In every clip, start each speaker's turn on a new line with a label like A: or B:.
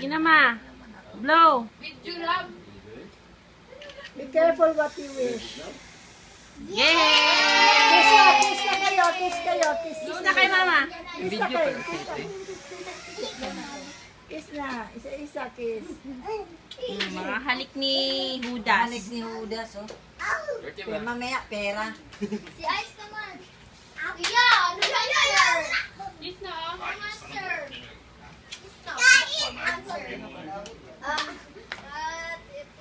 A: Sige na, ma. Blow.
B: Be careful what you wish.
A: Yay!
B: Kiss na kayo, kiss kayo, kiss.
A: Kiss na kay mama.
B: Kiss na kayo, kiss na. Kiss na, isa-isa kiss.
A: Mga halik ni Judas.
C: Alex ni Judas, oh. Kaya mamaya, pera.
D: Si Ice naman. Yeah, ano ba yan? Yes na. Answer. Yes na. Answer.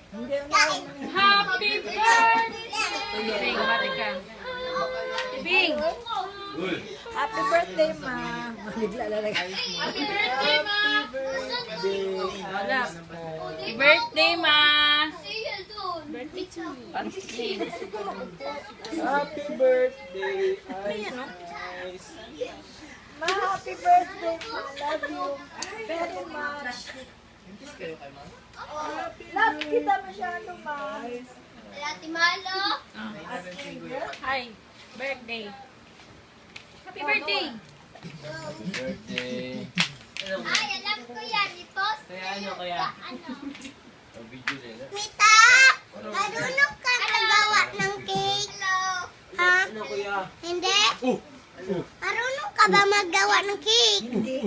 B: Hindi na.
A: Happy birthday! Bing, bati ka. Bing!
B: Happy birthday, ma. Bigla lalagay.
D: Happy birthday, ma.
A: Wala. Happy birthday, ma!
D: See you soon. Birthday to you.
E: Happy birthday, Ice.
B: Ma, happy birthday, ma. Love you very much. Love kita masyado, ma.
D: Ate Malo.
A: Hi. Birthday. Happy birthday!
E: Birthday.
D: Ay, alam ko yan. I-post
E: Kaya ano kaya? O video nila.
D: Mita! Marunong ka magawa ng cake? Hello. Ha?
E: Ano kuya?
D: Hindi? Marunong ka ba magawa ng cake?
B: Hindi.